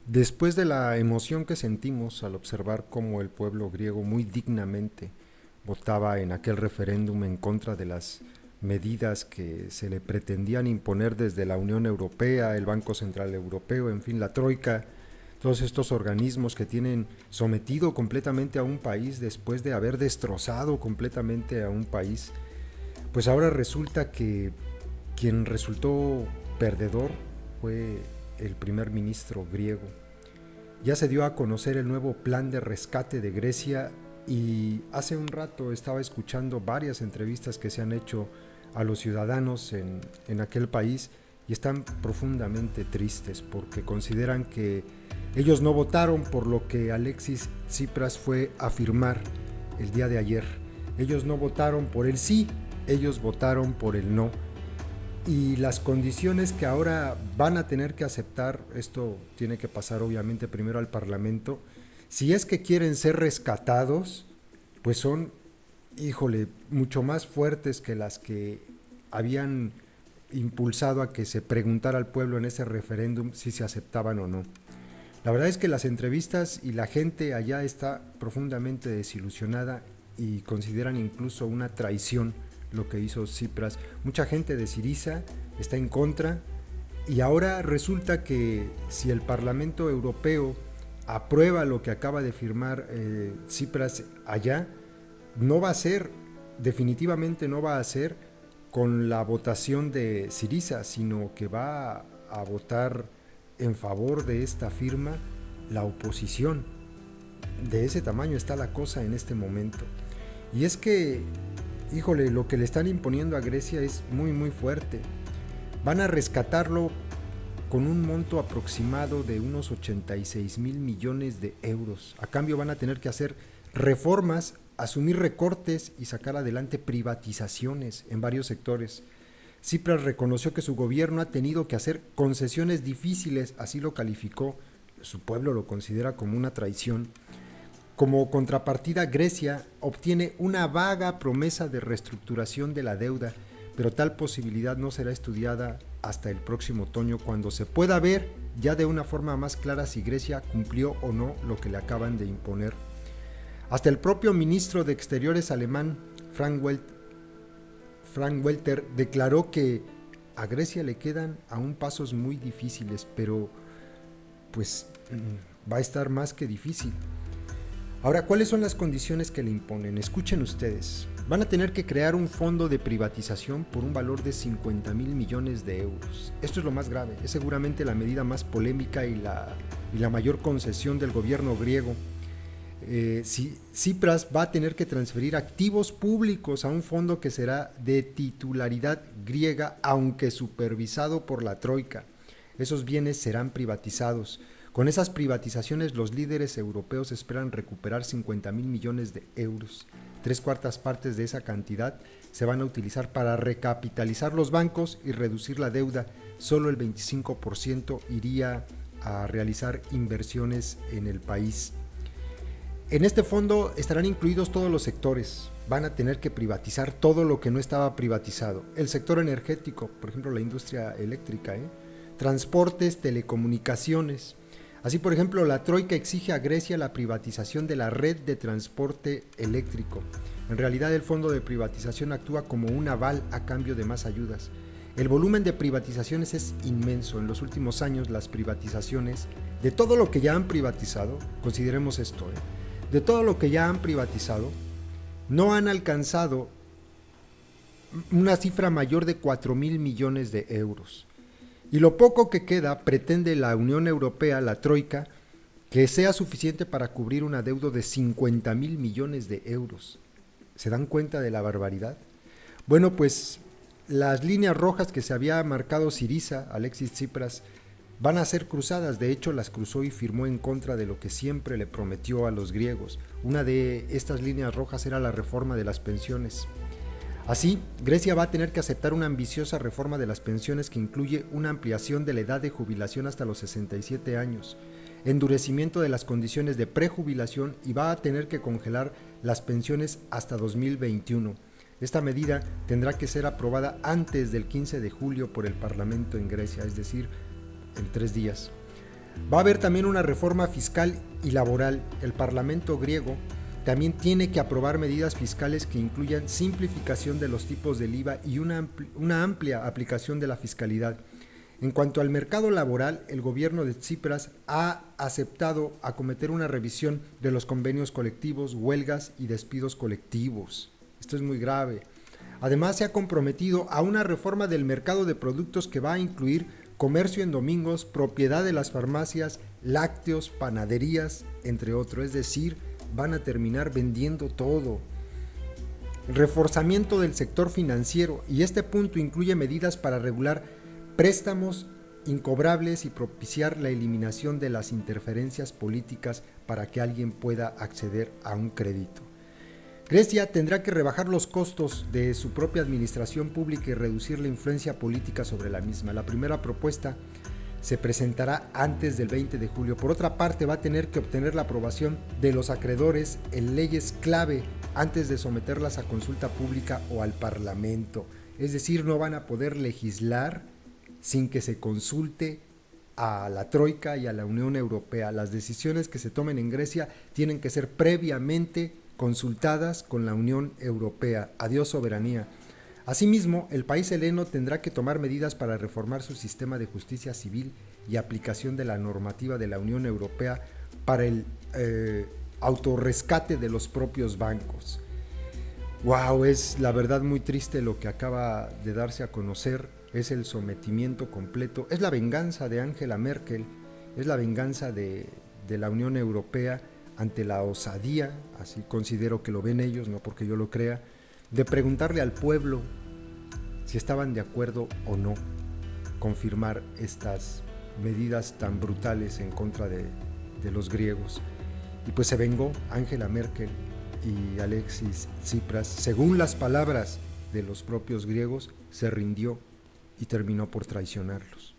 Después de la emoción que sentimos al observar cómo el pueblo griego muy dignamente votaba en aquel referéndum en contra de las medidas que se le pretendían imponer desde la Unión Europea, el Banco Central Europeo, en fin, la Troika, todos estos organismos que tienen sometido completamente a un país después de haber destrozado completamente a un país, pues ahora resulta que quien resultó perdedor fue el primer ministro griego. Ya se dio a conocer el nuevo plan de rescate de Grecia y hace un rato estaba escuchando varias entrevistas que se han hecho a los ciudadanos en aquel país y están profundamente tristes porque consideran que ellos no votaron por lo que Alexis Tsipras fue a afirmar el día de ayer. Ellos no votaron por el sí, ellos votaron por el no. Y las condiciones que ahora van a tener que aceptar, esto tiene que pasar obviamente primero al Parlamento, si es que quieren ser rescatados, pues son, híjole, mucho más fuertes que las que habían impulsado a que se preguntara al pueblo en ese referéndum si se aceptaban o no. La verdad es que las entrevistas y la gente allá está profundamente desilusionada y consideran incluso una traición lo que hizo Tsipras. Mucha gente de Syriza está en contra y ahora resulta que si el Parlamento Europeo aprueba lo que acaba de firmar Tsipras allá, no va a ser, definitivamente no va a ser con la votación de Syriza, sino que va a votar en favor de esta firma la oposición. De ese tamaño está la cosa en este momento. Y es que, híjole, lo que le están imponiendo a Grecia es muy muy fuerte. Van a rescatarlo con un monto aproximado de unos 86,000 millones de euros. A cambio van a tener que hacer reformas, asumir recortes y sacar adelante privatizaciones en varios sectores. Tsipras reconoció que su gobierno ha tenido que hacer concesiones difíciles, así lo calificó, su pueblo lo considera como una traición. Como contrapartida, Grecia obtiene una vaga promesa de reestructuración de la deuda, pero tal posibilidad no será estudiada hasta el próximo otoño, cuando se pueda ver ya de una forma más clara si Grecia cumplió o no lo que le acaban de imponer. Hasta el propio ministro de Exteriores alemán, Frank Walter, declaró que a Grecia le quedan aún pasos muy difíciles, pero pues va a estar más que difícil. Ahora, ¿cuáles son las condiciones que le imponen? Escuchen ustedes. Van a tener que crear un fondo de privatización por un valor de 50,000 millones de euros. Esto es lo más grave. Es seguramente la medida más polémica y la mayor concesión del gobierno griego. Tsipras va a tener que transferir activos públicos a un fondo que será de titularidad griega, aunque supervisado por la Troika. Esos bienes serán privatizados. Con esas privatizaciones, los líderes europeos esperan recuperar 50,000 millones de euros. 3/4 partes de esa cantidad se van a utilizar para recapitalizar los bancos y reducir la deuda. Solo el 25% iría a realizar inversiones en el país. En este fondo estarán incluidos todos los sectores. Van a tener que privatizar todo lo que no estaba privatizado. El sector energético, por ejemplo, la industria eléctrica, transportes, telecomunicaciones. Así, por ejemplo, la Troika exige a Grecia la privatización de la red de transporte eléctrico. En realidad, el fondo de privatización actúa como un aval a cambio de más ayudas. El volumen de privatizaciones es inmenso. En los últimos años, las privatizaciones, de todo lo que ya han privatizado, consideremos esto, de todo lo que ya han privatizado, no han alcanzado una cifra mayor de 4,000 millones de euros. Y lo poco que queda pretende la Unión Europea, la Troika, que sea suficiente para cubrir una deuda de 50,000 millones de euros. ¿Se dan cuenta de la barbaridad? Bueno, pues las líneas rojas que se había marcado Syriza, Alexis Tsipras, van a ser cruzadas. De hecho, las cruzó y firmó en contra de lo que siempre le prometió a los griegos. Una de estas líneas rojas era la reforma de las pensiones. Así, Grecia va a tener que aceptar una ambiciosa reforma de las pensiones que incluye una ampliación de la edad de jubilación hasta los 67 años, endurecimiento de las condiciones de prejubilación y va a tener que congelar las pensiones hasta 2021. Esta medida tendrá que ser aprobada antes del 15 de julio por el Parlamento en Grecia, es decir, en 3 días. Va a haber también una reforma fiscal y laboral. El Parlamento griego también tiene que aprobar medidas fiscales que incluyan simplificación de los tipos del IVA y una amplia aplicación de la fiscalidad. En cuanto al mercado laboral, el gobierno de Tsipras ha aceptado acometer una revisión de los convenios colectivos, huelgas y despidos colectivos. Esto es muy grave. Además, se ha comprometido a una reforma del mercado de productos que va a incluir comercio en domingos, propiedad de las farmacias, lácteos, panaderías, entre otros. Es decir, van a terminar vendiendo todo. Reforzamiento del sector financiero, y este punto incluye medidas para regular préstamos incobrables y propiciar la eliminación de las interferencias políticas para que alguien pueda acceder a un crédito. Grecia tendrá que rebajar los costos de su propia administración pública y reducir la influencia política sobre la misma. La primera propuesta se presentará antes del 20 de julio. Por otra parte, va a tener que obtener la aprobación de los acreedores en leyes clave antes de someterlas a consulta pública o al Parlamento. Es decir, no van a poder legislar sin que se consulte a la Troika y a la Unión Europea. Las decisiones que se tomen en Grecia tienen que ser previamente consultadas con la Unión Europea. Adiós soberanía. Asimismo, el país heleno tendrá que tomar medidas para reformar su sistema de justicia civil y aplicación de la normativa de la Unión Europea para el autorrescate de los propios bancos. Wow, es la verdad muy triste lo que acaba de darse a conocer. Es el sometimiento completo, es la venganza de Angela Merkel, es la venganza de la Unión Europea ante la osadía, así considero que lo ven ellos, no porque yo lo crea, de preguntarle al pueblo si estaban de acuerdo o no confirmar estas medidas tan brutales en contra de los griegos. Y pues se vengó Angela Merkel y Alexis Tsipras, según las palabras de los propios griegos, se rindió y terminó por traicionarlos.